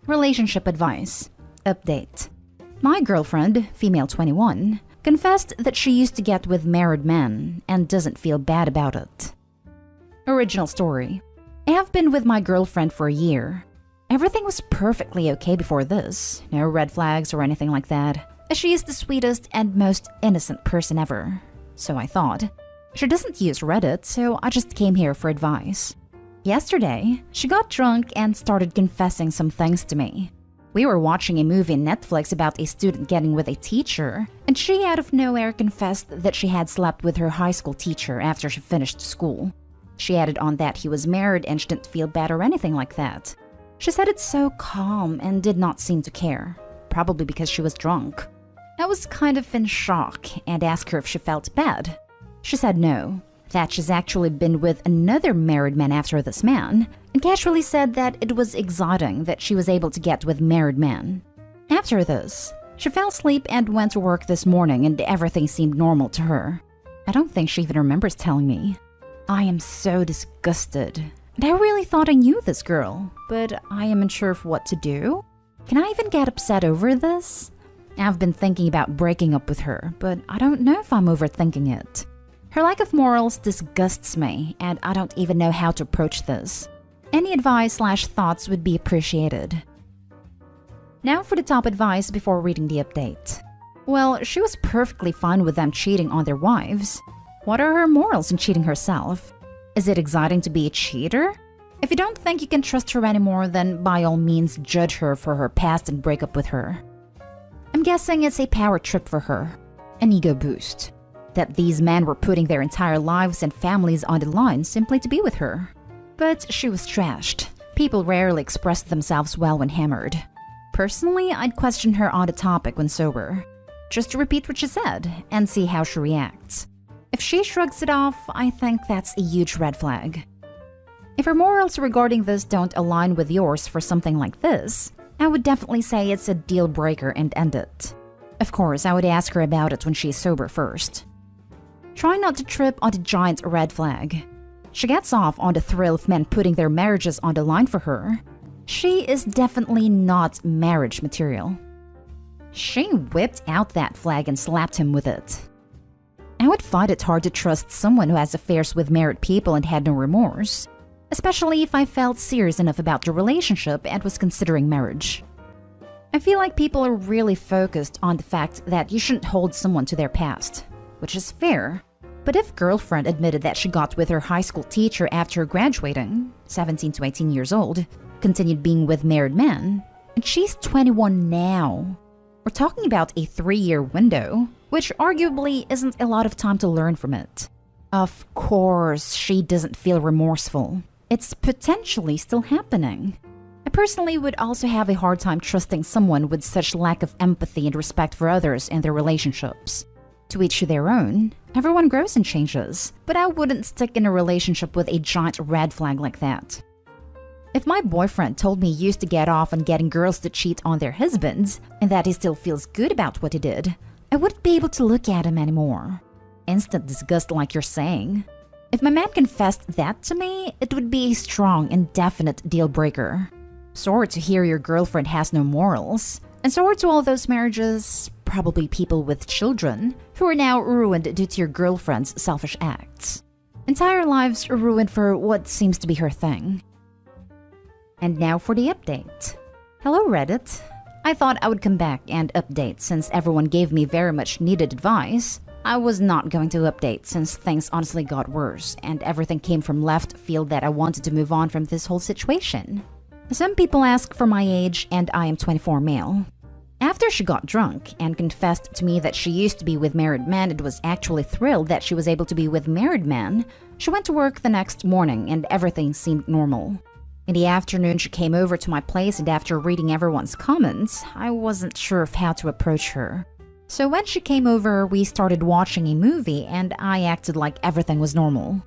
Relationship advice. Update. My girlfriend, female 21, confessed that she used to get with married men and doesn't feel bad about it. Original story. I have been with my girlfriend for a year. Everything was perfectly okay before this. No red flags or anything like that. She is the sweetest and most innocent person ever. So I thought. She doesn't use Reddit, so I just came here for advice. Yesterday, she got drunk and started confessing some things to me. We were watching a movie on Netflix about a student getting with a teacher, and she out of nowhere confessed that she had slept with her high school teacher after she finished school. She added on that he was married and she didn't feel bad or anything like that. She said it so calm and did not seem to care, probably because she was drunk. I was kind of in shock and asked her if she felt bad. She said no, that she's actually been with another married man after this man, and casually said that it was exciting that she was able to get with married men. After this, she fell asleep and went to work this morning and everything seemed normal to her. I don't think she even remembers telling me. I am so disgusted, and I really thought I knew this girl, but I am unsure of what to do. Can I even get upset over this? I've been thinking about breaking up with her, but I don't know if I'm overthinking it. Her lack of morals disgusts me, and I don't even know how to approach this. Any advice/thoughts would be appreciated. Now for the top advice before reading the update. Well, she was perfectly fine with them cheating on their wives. What are her morals in cheating herself? Is it exciting to be a cheater? If you don't think you can trust her anymore, then by all means judge her for her past and break up with her. I'm guessing it's a power trip for her, an ego boost. That these men were putting their entire lives and families on the line simply to be with her. But she was trashed. People rarely express themselves well when hammered. Personally, I'd question her on the topic when sober. Just to repeat what she said and see how she reacts. If she shrugs it off, I think that's a huge red flag. If her morals regarding this don't align with yours for something like this, I would definitely say it's a deal breaker and end it. Of course, I would ask her about it when she's sober first. Try not to trip on the giant red flag. She gets off on the thrill of men putting their marriages on the line for her. She is definitely not marriage material. She whipped out that flag and slapped him with it. I would find it hard to trust someone who has affairs with married people and had no remorse, especially if I felt serious enough about the relationship and was considering marriage. I feel like people are really focused on the fact that you shouldn't hold someone to their past, which is fair. But if girlfriend admitted that she got with her high school teacher after graduating, 17 to 18 years old, continued being with married men, and she's 21 now, we're talking about a 3-year window, which arguably isn't a lot of time to learn from it. Of course, she doesn't feel remorseful. It's potentially still happening. I personally would also have a hard time trusting someone with such lack of empathy and respect for others in their relationships. To each their own, everyone grows and changes, but I wouldn't stick in a relationship with a giant red flag like that. If my boyfriend told me he used to get off on getting girls to cheat on their husbands, and that he still feels good about what he did, I wouldn't be able to look at him anymore. Instant disgust like you're saying. If my man confessed that to me, it would be a strong and definite deal breaker. Sorry to hear your girlfriend has no morals, and sorry to all those marriages, probably people with children, who are now ruined due to your girlfriend's selfish acts. Entire lives are ruined for what seems to be her thing. And now for the update. Hello Reddit. I thought I would come back and update since everyone gave me very much needed advice. I was not going to update since things honestly got worse and everything came from left field that I wanted to move on from this whole situation. Some people ask for my age and I am 24 male. After she got drunk and confessed to me that she used to be with married men and was actually thrilled that she was able to be with married men, she went to work the next morning and everything seemed normal. In the afternoon, she came over to my place and after reading everyone's comments, I wasn't sure of how to approach her. So when she came over, we started watching a movie and I acted like everything was normal.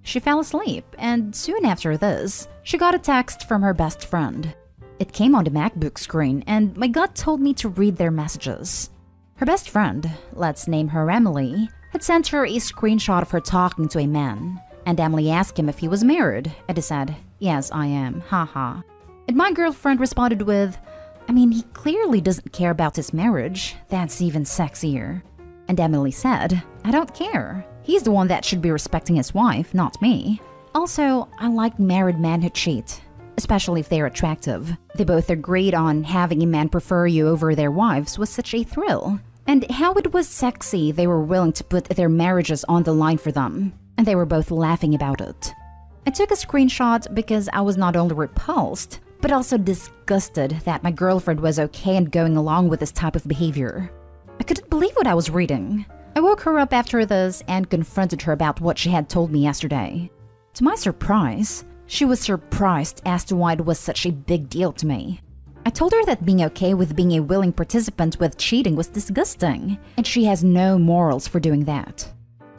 She fell asleep and soon after this, she got a text from her best friend. It came on the MacBook screen and my gut told me to read their messages. Her best friend, let's name her Emily, had sent her a screenshot of her talking to a man. And Emily asked him if he was married, and he said, "Yes, I am, haha." And my girlfriend responded with, I mean, he clearly doesn't care about his marriage. That's even sexier. And Emily said, I don't care. He's the one that should be respecting his wife, not me. Also, I like married men who cheat, especially if they're attractive. They both agreed on having a man prefer you over their wives was such a thrill. And how it was sexy they were willing to put their marriages on the line for them. And they were both laughing about it. I took a screenshot because I was not only repulsed, but also disgusted that my girlfriend was okay and going along with this type of behavior. I couldn't believe what I was reading. I woke her up after this and confronted her about what she had told me yesterday. To my surprise, she was surprised as to why it was such a big deal to me. I told her that being okay with being a willing participant with cheating was disgusting, and she has no morals for doing that.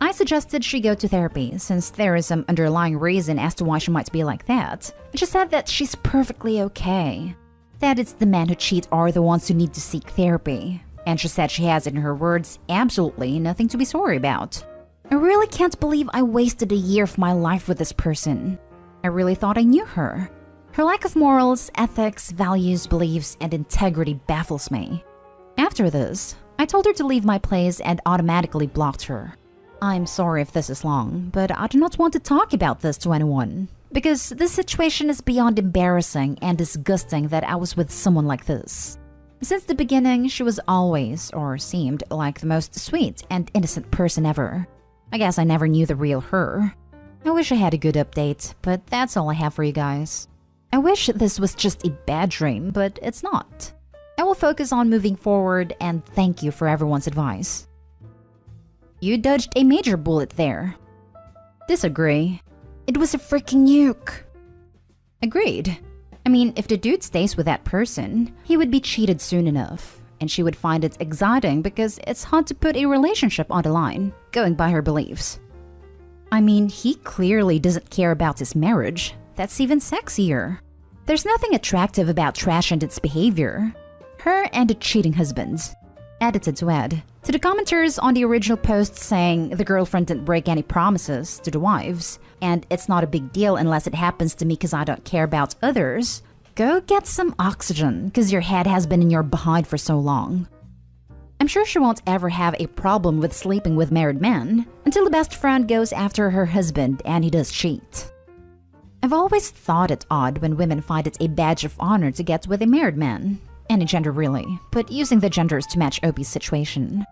I suggested she go to therapy since there is some underlying reason as to why she might be like that. And she said that she's perfectly okay. That it's the men who cheat are the ones who need to seek therapy. And she said she has, in her words, absolutely nothing to be sorry about. I really can't believe I wasted a year of my life with this person. I really thought I knew her. Her lack of morals, ethics, values, beliefs, and integrity baffles me. After this, I told her to leave my place and automatically blocked her. I'm sorry if this is long, but I do not want to talk about this to anyone. Because this situation is beyond embarrassing and disgusting that I was with someone like this. Since the beginning, she was always, or seemed, like the most sweet and innocent person ever. I guess I never knew the real her. I wish I had a good update, but that's all I have for you guys. I wish this was just a bad dream, but it's not. I will focus on moving forward and thank you for everyone's advice. You dodged a major bullet there. Disagree. It was a freaking nuke. Agreed. I mean, if the dude stays with that person, he would be cheated soon enough. And she would find it exciting because it's hard to put a relationship on the line, going by her beliefs. I mean, he clearly doesn't care about his marriage. That's even sexier. There's nothing attractive about trash and its behavior. Her and the cheating husbands. Edited to add. To the commenters on the original post saying the girlfriend didn't break any promises to the wives, and it's not a big deal unless it happens to me because I don't care about others, go get some oxygen because your head has been in your behind for so long. I'm sure she won't ever have a problem with sleeping with married men until the best friend goes after her husband and he does cheat. I've always thought it odd when women find it a badge of honor to get with a married man. Any gender really, but using the genders to match Opie's situation.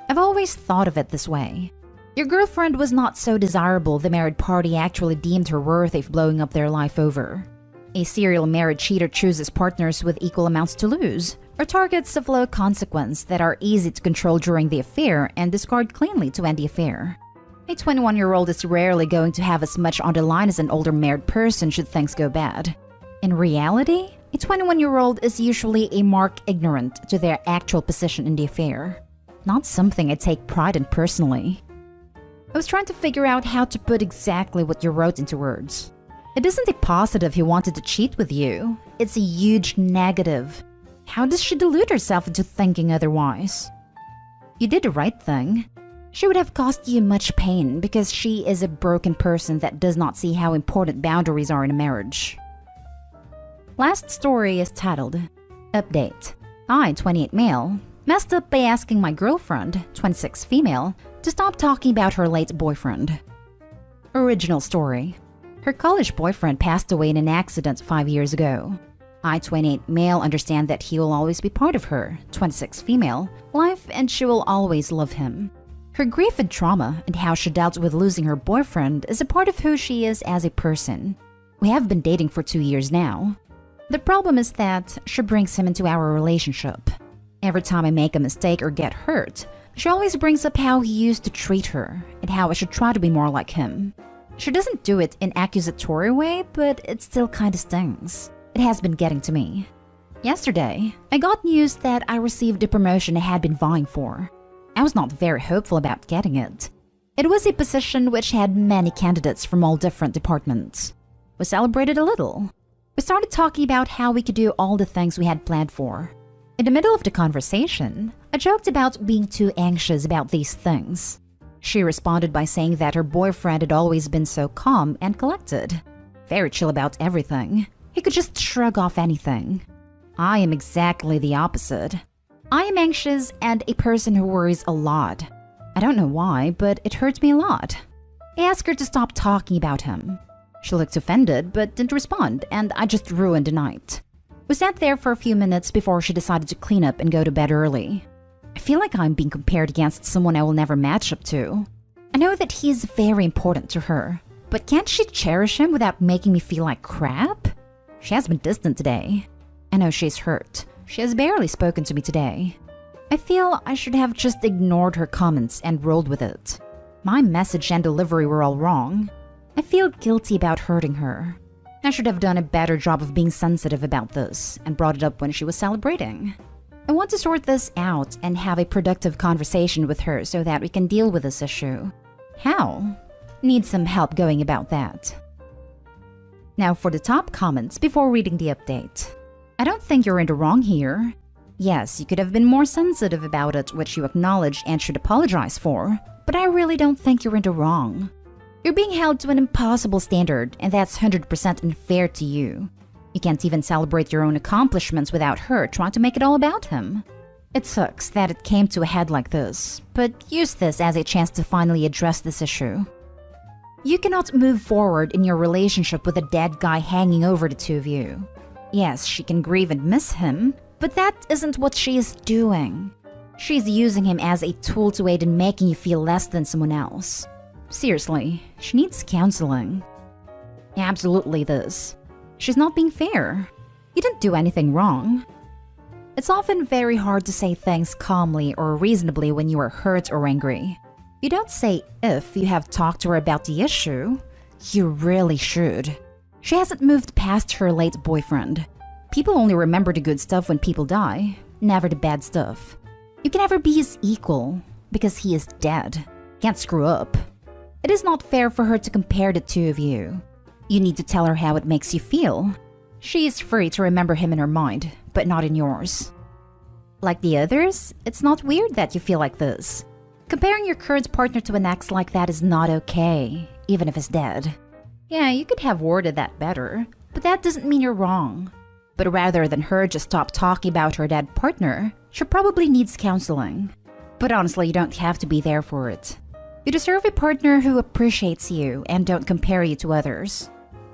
I've always thought of it this way. Your girlfriend was not so desirable the married party actually deemed her worth of blowing up their life over. A serial married cheater chooses partners with equal amounts to lose, or targets of low consequence that are easy to control during the affair and discard cleanly to end the affair. A 21-year-old is rarely going to have as much on the line as an older married person should things go bad. In reality, a 21-year-old is usually a mark ignorant to their actual position in the affair. Not something I take pride in personally. I was trying to figure out how to put exactly what you wrote into words. It isn't a positive he wanted to cheat with you. It's a huge negative. How does she delude herself into thinking otherwise? You did the right thing. She would have caused you much pain because she is a broken person that does not see how important boundaries are in a marriage. Last story is titled, Update. I, 28 male, messed up by asking my girlfriend, 26 female, to stop talking about her late boyfriend. Original story. Her college boyfriend passed away in an accident 5 years ago. I, 28 male, understand that he will always be part of her, 26 female, life and she will always love him. Her grief and trauma and how she dealt with losing her boyfriend is a part of who she is as a person. We have been dating for 2 years now. The problem is that she brings him into our relationship. Every time I make a mistake or get hurt, she always brings up how he used to treat her and how I should try to be more like him. She doesn't do it in an accusatory way, but it still kinda stings. It has been getting to me. Yesterday, I got news that I received a promotion I had been vying for. I was not very hopeful about getting it. It was a position which had many candidates from all different departments. We celebrated a little. We started talking about how we could do all the things we had planned for. In the middle of the conversation, I joked about being too anxious about these things. She responded by saying that her boyfriend had always been so calm and collected, very chill about everything, He could just shrug off anything. I am exactly the opposite. I am anxious and a person who worries a lot. I don't know why, but it hurts me a lot. I asked her to stop talking about him. She looked offended but didn't respond, and I just ruined the night. We sat there for a few minutes before she decided to clean up and go to bed early. I feel like I'm being compared against someone I will never match up to. I know that he's very important to her, but can't she cherish him without making me feel like crap? She has been distant today. I know she's hurt. She has barely spoken to me today. I feel I should have just ignored her comments and rolled with it. My message and delivery were all wrong. I feel guilty about hurting her. I should have done a better job of being sensitive about this and brought it up when she was celebrating. I want to sort this out and have a productive conversation with her so that we can deal with this issue. How? Need some help going about that. Now for the top comments before reading the update. I don't think you're in the wrong here. Yes, you could have been more sensitive about it, which you acknowledge and should apologize for, but I really don't think you're in the wrong. You're being held to an impossible standard, and that's 100% unfair to you. You can't even celebrate your own accomplishments without her trying to make it all about him. It sucks that it came to a head like this, but use this as a chance to finally address this issue. You cannot move forward in your relationship with a dead guy hanging over the two of you. Yes, she can grieve and miss him, but that isn't what she is doing. She's using him as a tool to aid in making you feel less than someone else. Seriously, she needs counseling. Absolutely this. She's not being fair. You didn't do anything wrong. It's often very hard to say things calmly or reasonably when you are hurt or angry. You don't say if you have talked to her about the issue. You really should. She hasn't moved past her late boyfriend. People only remember the good stuff when people die, never the bad stuff. You can never be his equal because he is dead. Can't screw up. It is not fair for her to compare the two of you. You need to tell her how it makes you feel. She is free to remember him in her mind, but not in yours. Like the others, it's not weird that you feel like this. Comparing your current partner to an ex like that is not okay, even if he's dead. Yeah, you could have worded that better, but that doesn't mean you're wrong. But rather than her just stop talking about her dead partner, she probably needs counseling. But honestly, you don't have to be there for it. You deserve a partner who appreciates you and don't compare you to others.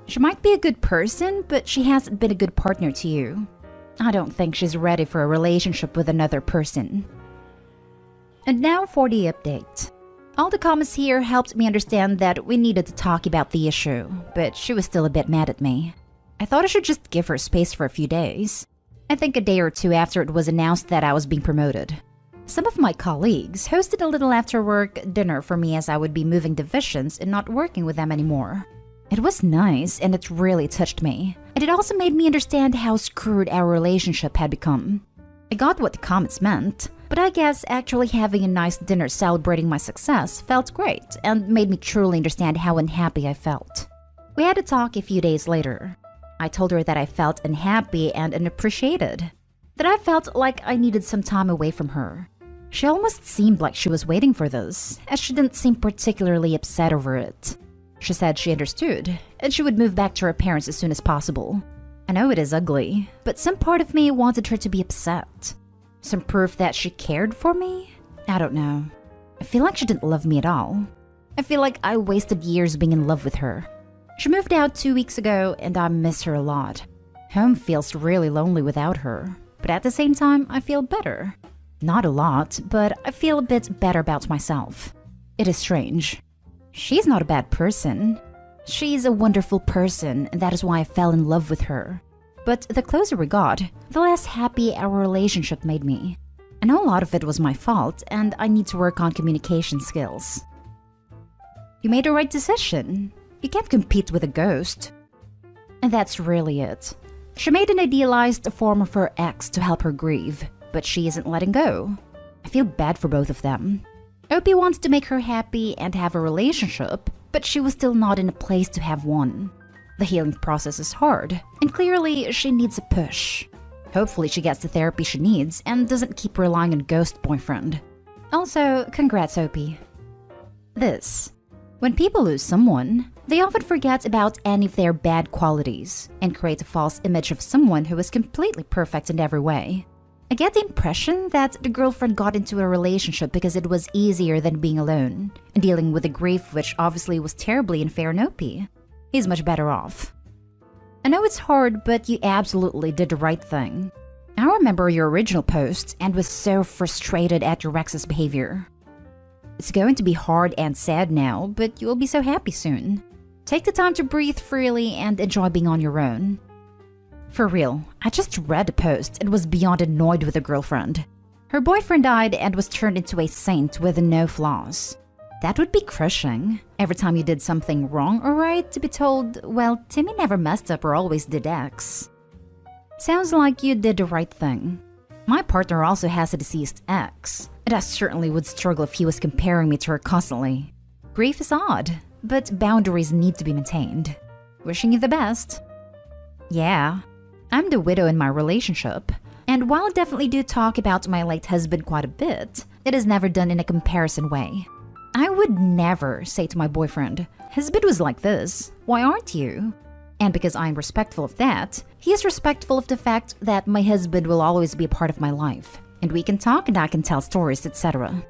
She might be a good person, but she hasn't been a good partner to you. I don't think she's ready for a relationship with another person. And now for the update. All the comments here helped me understand that we needed to talk about the issue, but she was still a bit mad at me. I thought I should just give her space for a few days. I think a day or two after it was announced that I was being promoted. Some of my colleagues hosted a little after-work dinner for me as I would be moving divisions and not working with them anymore. It was nice and it really touched me. And it also made me understand how screwed our relationship had become. I got what the comments meant, but I guess actually having a nice dinner celebrating my success felt great and made me truly understand how unhappy I felt. We had a talk a few days later. I told her that I felt unhappy and unappreciated, that I felt like I needed some time away from her. She almost seemed like she was waiting for this, as she didn't seem particularly upset over it. She said she understood, and she would move back to her parents as soon as possible. I know it is ugly, but some part of me wanted her to be upset. Some proof that she cared for me? I don't know. I feel like she didn't love me at all. I feel like I wasted years being in love with her. She moved out 2 weeks ago, and I miss her a lot. Home feels really lonely without her, but at the same time, I feel better. Not a lot, but I feel a bit better about myself. It is strange. She's not a bad person. She's a wonderful person, and that is why I fell in love with her. But the closer we got, the less happy our relationship made me. I know a lot of it was my fault, and I need to work on communication skills. You made the right decision. You can't compete with a ghost. And that's really it. She made an idealized form of her ex to help her grieve, but she isn't letting go. I feel bad for both of them. Opie wants to make her happy and have a relationship, but she was still not in a place to have one. The healing process is hard, and clearly she needs a push. Hopefully she gets the therapy she needs and doesn't keep relying on ghost boyfriend. Also, congrats Opie. This. When people lose someone, They often forget about any of their bad qualities and create a false image of someone who is completely perfect in every way. I get the impression that the girlfriend got into a relationship because it was easier than being alone and dealing with the grief, which obviously was terribly unfair on OP. He's much better off. I know it's hard, but you absolutely did the right thing. I remember your original post and was so frustrated at your ex's behavior. It's going to be hard and sad now, but you'll be so happy soon. Take the time to breathe freely and enjoy being on your own. For real, I just read the post and was beyond annoyed with the girlfriend. Her boyfriend died and was turned into a saint with no flaws. That would be crushing. Every time you did something wrong or right, to be told, well, Timmy never messed up or always did X. Sounds like you did the right thing. My partner also has a deceased ex, and I certainly would struggle if he was comparing me to her constantly. Grief is odd, but boundaries need to be maintained. Wishing you the best. Yeah, I'm the widow in my relationship, and while I definitely do talk about my late husband quite a bit, it is never done in a comparison way. I would never say to my boyfriend, "Husband was like this, why aren't you?" And because I'm respectful of that, he is respectful of the fact that my husband will always be a part of my life, and we can talk and I can tell stories, etc.